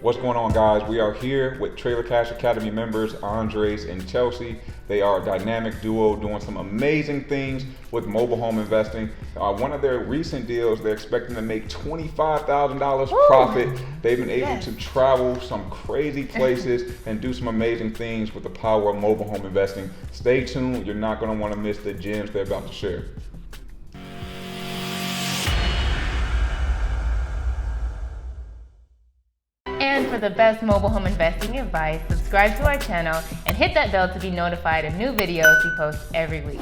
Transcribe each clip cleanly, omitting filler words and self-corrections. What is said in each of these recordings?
What's going on, guys? We are here with Trailer Cash Academy members, Andres and Chelsea. They are a dynamic duo doing some amazing things with mobile home investing. One of their recent deals, they're expecting to make $25,000 profit. They've been able to travel some crazy places and do some amazing things with the power of mobile home investing. Stay tuned. You're not going to want to miss the gems they're about to share. And for the best mobile home investing advice, subscribe to our channel and hit that bell to be notified of new videos we post every week.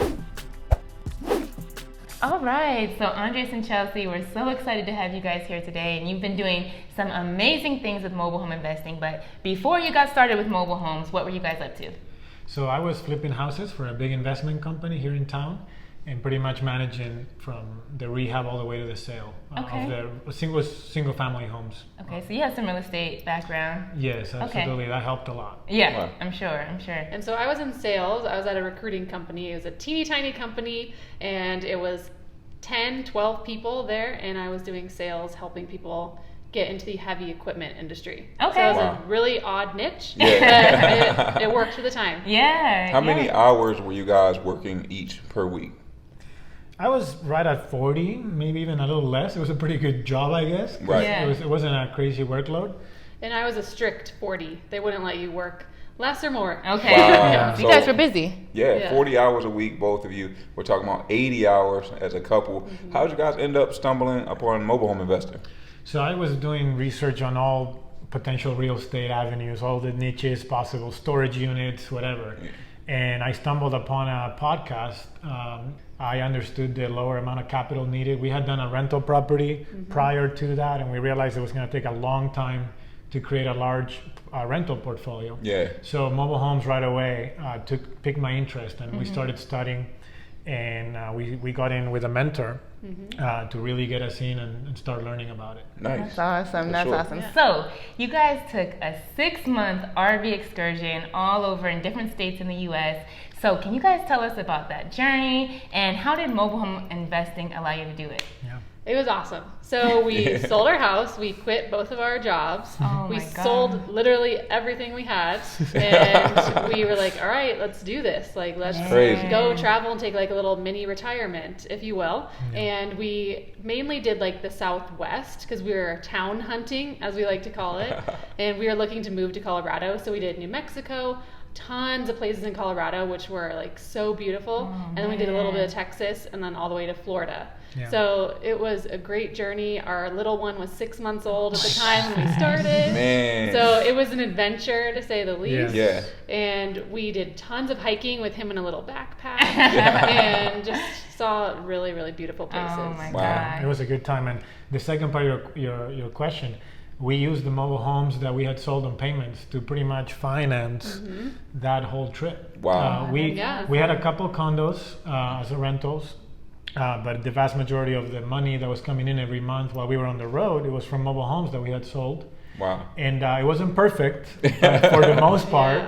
All right, so Andres and Chelsea, we're so excited to have you guys here today, and you've been doing some amazing things with mobile home investing. But before you got started with mobile homes, what were you guys up to? So I was flipping houses for a big investment company here in town, and pretty much managing from the rehab all the way to the sale of the single family homes. Okay, so you have some real estate background. Yes, absolutely. That helped a lot. Yeah, Wow. I'm sure. And so I was in sales. I was at a recruiting company. It was a teeny tiny company, and it was 10, 12 people there, and I was doing sales, helping people get into the heavy equipment industry. Okay. So it was Wow. a really odd niche, Yeah. but it worked for the time. Yeah. How many hours were you guys working each per week? I was right at 40, maybe even a little less. It was a pretty good job, I guess. 'Cause Right. Yeah. It wasn't a crazy workload. And I was a strict 40. They wouldn't let you work less or more. Okay. Wow. So you guys were busy. Yeah, Yeah. 40 hours a week, both of you. We're talking about 80 hours as a couple. How did you guys end up stumbling upon mobile home investing? So I was doing research on all potential real estate avenues, all the niches possible, storage units, whatever. And I stumbled upon a podcast. I understood the lower amount of capital needed. We had done a rental property prior to that, and we realized it was going to take a long time to create a large rental portfolio. Yeah. So mobile homes right away piqued my interest, and we started studying, and we got in with a mentor to really get us in and start learning about it. Nice. That's awesome. For That's sure. awesome. So you guys took a 6-month RV excursion all over in different states in the U.S. So can you guys tell us about that journey, and how did mobile home investing allow you to do it? Yeah. It was awesome. So we sold our house. We quit both of our jobs. Oh We my God. sold literally everything we had, and we were like, "All right, let's do this. Like, let's Crazy. go travel and take like a little mini retirement, if you will." And we mainly did like the Southwest because we were town hunting, as we like to call it, and we were looking to move to Colorado. So we did New Mexico. Tons of places in Colorado, which were like so beautiful, and then we did a little bit of Texas, and then all the way to Florida. Yeah. So it was a great journey. Our little one was 6 months old at the time when we started. Man. So it was an adventure, to say the least. Yeah. And we did tons of hiking with him in a little backpack, and just saw really, really beautiful places. Oh my Wow. It God. was a good time. And the second part of your question, we used the mobile homes that we had sold on payments to pretty much finance that whole trip. Wow. We Yeah. had a couple condos as rentals, but the vast majority of the money that was coming in every month while we were on the road, it was from mobile homes that we had sold. Wow. And it wasn't perfect, but for the most part,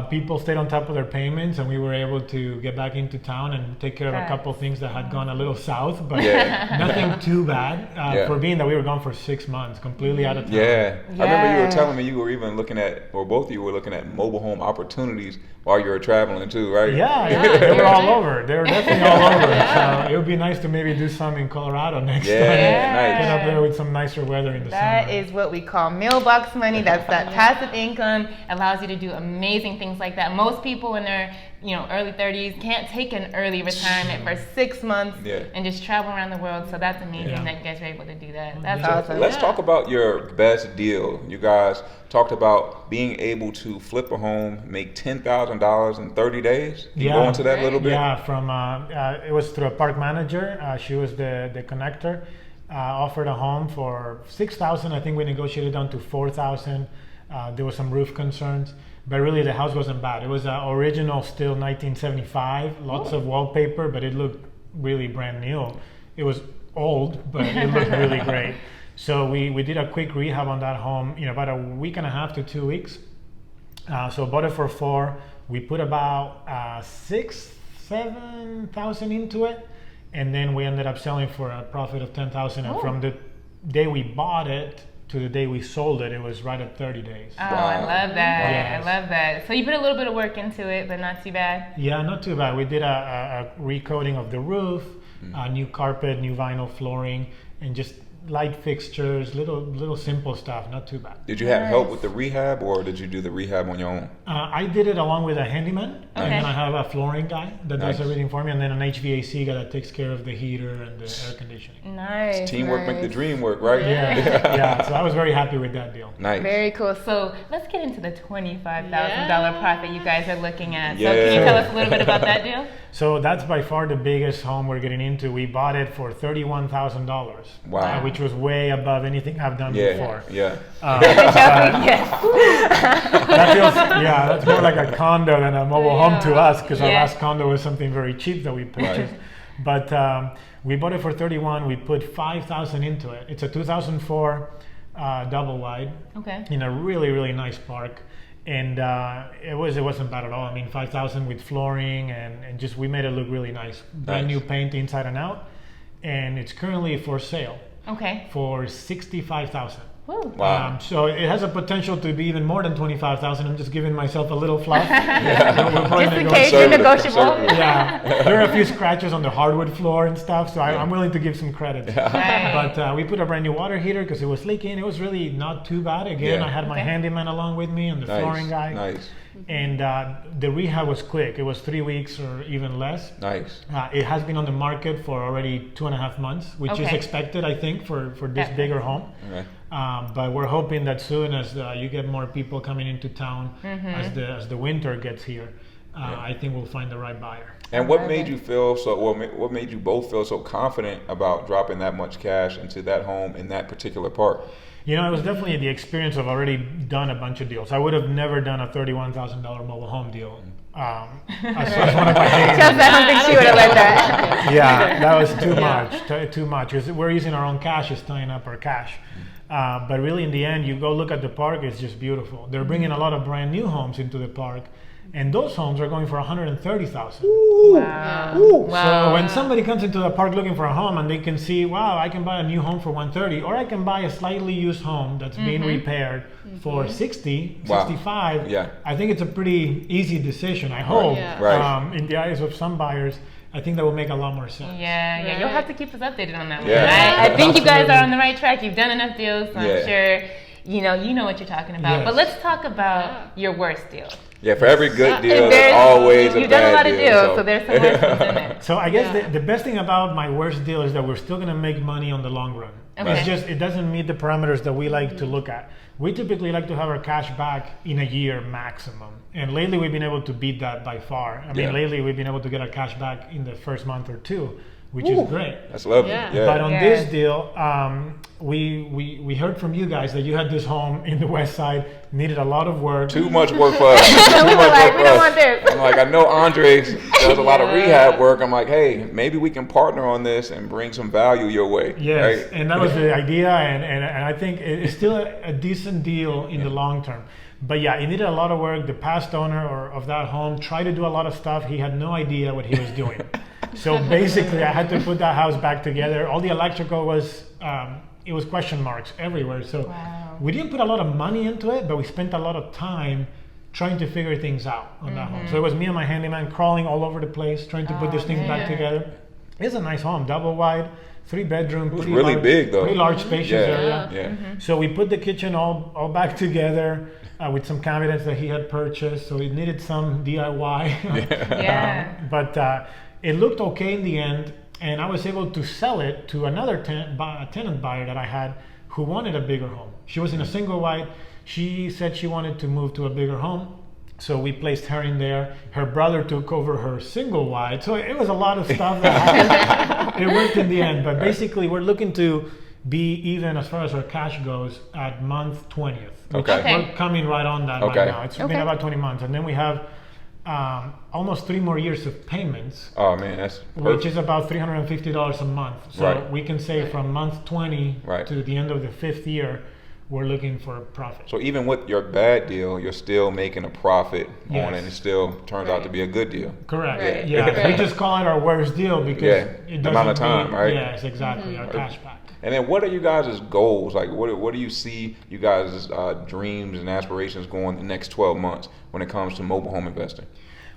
people stayed on top of their payments, and we were able to get back into town and take care of a That's couple things that had gone a little south, but Yeah. nothing too bad Yeah. for being that we were gone for 6 months, completely out of town. Yeah. I remember you Yeah. were telling me you were even looking at, or both of you were looking at mobile home opportunities while you were traveling too, right? Yeah, Yeah, they were you're all right. over. They were definitely all over. So it would be nice to maybe do some in Colorado next Yeah, time. Get nice. up there with some nicer weather in the That summer. is what we call mailbox money. That's that passive income, allows you to do amazing things like that. Most people in their early 30s can't take an early retirement for 6 months Yeah. and just travel around the world. So that's amazing Yeah. that you guys were able to do that. That's Yeah. awesome. Let's talk about your best deal. You guys talked about being able to flip a home, make $10,000 in 30 days. Can you go into that a little bit? Yeah, from it was through a park manager. She was the connector. Offered a home for $6,000. I think we negotiated down to $4,000. There was some roof concerns, but really the house wasn't bad. It was original, still 1975. Lots of wallpaper, but it looked really brand new. It was old, but it looked really great. So we did a quick rehab on that home, about a week and a half to 2 weeks. So bought it for 4. We put about 6,000-7,000 into it, and then we ended up selling for a profit of 10,000. And from the day we bought it to the day we sold it, it was right at 30 days. Oh, I love that. Yes. I love that. So you put a little bit of work into it, but not too bad. Yeah, not too bad. We did a recoating of the roof, new carpet, new vinyl flooring, and just light fixtures, little simple stuff. Not too bad. Did you have help Nice. with the rehab, or did you do the rehab on your own? I did it along with a handyman, Okay. and then I have a flooring guy that Nice. does everything for me, and then an HVAC guy that takes care of the heater and the air conditioning. Nice. Teamwork make the nice. dream work, right? Yeah, yeah. So I was very happy with that deal. Nice. Very cool. So let's get into the $25,000 Yeah. profit you guys are looking at. So Yeah. can you tell us a little bit about that deal? So that's by far the biggest home we're getting into. We bought it for $31,000, Wow. which was way above anything I've done Yeah. before. Yeah. Yes. That feels, yeah, that's more like a condo than a mobile home to us, because our Yeah. last condo was something very cheap that we purchased. But we bought it for 31. We put 5,000 into it. It's a 2004 double wide Okay. in a really nice park, and it wasn't bad at all. I mean, 5,000 with flooring and just we made it look really nice. Brand Nice. new paint inside and out, and it's currently for sale Okay. for 65,000. Woo. Wow. So it has a potential to be even more than 25,000. I'm just giving myself a little fluff. We're probably Just in gonna go- case you're Conservative, negotiable. conservative. Yeah, there are a few scratches on the hardwood floor and stuff, so I'm willing to give some credit. Right. But we put a brand new water heater because it was leaking. It was really not too bad. Again, Yeah. I had my Okay. handyman along with me and the flooring guy. Nice. And the rehab was quick. It was 3 weeks or even less. Nice. It has been on the market for already 2.5 months, which is Okay. expected, I think, for this Yeah. bigger home. Okay. But we're hoping that soon as you get more people coming into town, Mm-hmm. as the winter gets here, I think we'll find the right buyer. And what made you feel so? What made you both feel so confident about dropping that much cash into that home in that particular park? You know, it was definitely the experience of already done a bunch of deals. I would have never done a $31,000 mobile home deal. As one of my days. Chelsea, I don't think she would have let that. Yeah, that was too much. Too much. Because we're using our own cash, is tying up our cash. But really, in the end, you go look at the park. It's just beautiful. They're bringing a lot of brand new homes into the park, and those homes are going for $130,000. Wow. So when somebody comes into the park looking for a home and they can see, wow, I can buy a new home for 130, or I can buy a slightly used home that's being repaired for 60, Wow. 65. Yeah. I think it's a pretty easy decision. I hope. Yeah. Right. In the eyes of some buyers, I think that will make a lot more sense. Yeah, Right. you'll have to keep us updated on that one. Yeah. I think you guys Absolutely. are on the right track. You've done enough deals, so Yeah. I'm sure you know what you're talking about. Yes. But let's talk about your worst deal. Yeah, for every good deal, There's- there's always a You've done a bad lot of deal. deals, so there's some worst ones in there. So I guess Yeah. the best thing about my worst deal is that we're still gonna make money on the long run. Okay. It's just it doesn't meet the parameters that we like to look at. We typically like to have our cash back in a year maximum, and lately we've been able to beat that by far. I mean, Yeah. lately we've been able to get our cash back in the first month or two, which is great. That's lovely. Yeah. Yeah. But on Yeah. this deal, we heard from you guys that you had this home in the West Side, needed a lot of work. Too much work for us. Too We much were like, work we for don't us. want this. I'm like, I know Andres does a lot of rehab work. I'm like, hey, maybe we can partner on this and bring some value your way. Yes, Right? and that was the idea, and I think it's still a decent deal in the long term. But yeah, it needed a lot of work. The past owner of that home tried to do a lot of stuff. He had no idea what he was doing. So basically, I had to put that house back together. All the electrical was, it was question marks everywhere. So Wow. we didn't put a lot of money into it, but we spent a lot of time trying to figure things out on that home. So it was me and my handyman crawling all over the place, trying to put this thing back man. together. It's a nice home, double wide, 3-bedroom, was pretty really large, big, though. pretty large, spacious Yeah. area. Yeah. So we put the kitchen all back together with some cabinets that he had purchased. So it needed some DIY. Yeah. But it looked okay in the end, and I was able to sell it to another tenant buyer that I had who wanted a bigger home. She was in a single wide. She said she wanted to move to a bigger home. So we placed her in there. Her brother took over her single wide. So it was a lot of stuff that happened. It worked in the end. But basically, we're looking to be even as far as our cash goes at month 20th. Which Okay. Okay. We're coming right on that Okay. right now. It's Okay. been about 20 months. And then we have almost 3 more years of payments, Oh man, that's which perfect. is about $350 a month. So Right. we can say from month 20 Right. to the end of the 5th year, we're looking for profit. So even with your bad deal, you're still making a profit on it, and it still turns out to Right. be a good deal. Correct. Right. Yeah, we Right. just call it our worst deal because Yeah, it the amount of doesn't time, mean- right? Yes, exactly. Our cashback. And then what are you guys' goals? Like what do you see you guys' dreams and aspirations going the next 12 months when it comes to mobile home investing?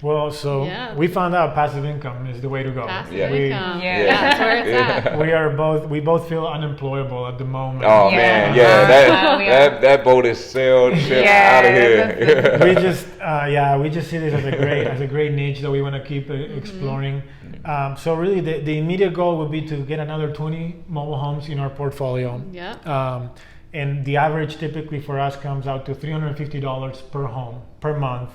Well, so Yeah. we found out passive income is the way to go. Passive Yeah. income. Yeah. That's where it's at. We both feel unemployable at the moment. Oh Yeah. man, yeah, We are. that boat is sailed ship Yeah, out of here. we just we just see this as a great niche that we want to keep exploring. So really the immediate goal would be to get another 20 mobile homes in our portfolio. Yeah. And the average typically for us comes out to $350 per home per month,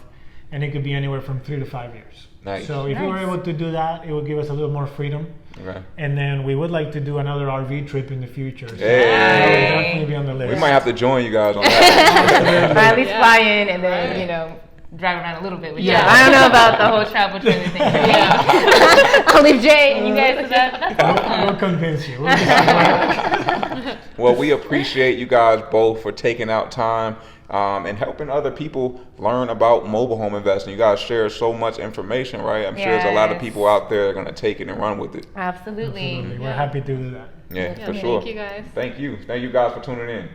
and it could be anywhere from 3 to 5 years. Nice. So if we were Nice. able to do that, it would give us a little more freedom. Okay. And then we would like to do another RV trip in the future. So Hey. that would definitely be on the list. We might have to join you guys on that. Or at least Yeah. fly in and then, Right. you know, drive around a little bit with Yeah. you. I don't know about the whole travel trailer thing. I'll leave Jay and you guys do that. But that's We'll convince you. We'll just- Well, we appreciate you guys both for taking out time and helping other people learn about mobile home investing. You guys share so much information, right? I'm sure there's a lot of Yes. people out there that are going to take it and run with it. Absolutely. Absolutely. We're Yeah. happy to do that. Yeah, Yeah, for thank sure. you guys. Thank you. Thank you guys for tuning in.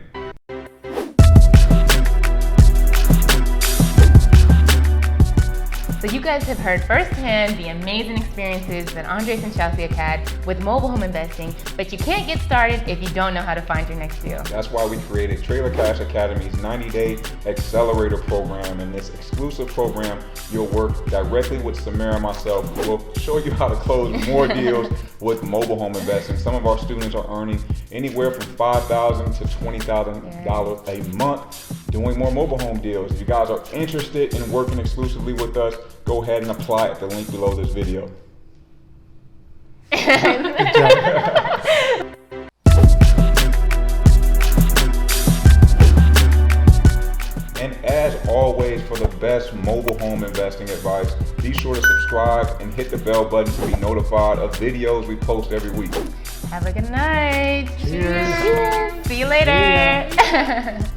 So you guys have heard firsthand the amazing experiences that Andres and Chelsea have had with mobile home investing, but you can't get started if you don't know how to find your next deal. That's why we created Trailer Cash Academy's 90-day accelerator program. In this exclusive program, you'll work directly with Samara and myself. We'll show you how to close more deals with mobile home investing. Some of our students are earning anywhere from $5,000 to $20,000 a month doing more mobile home deals. If you guys are interested in working exclusively with us, go ahead and apply at the link below this video. Good job. And as always, for the best mobile home investing advice, be sure to subscribe and hit the bell button to be notified of videos we post every week. Have a good night. Cheers. Cheers. See you later.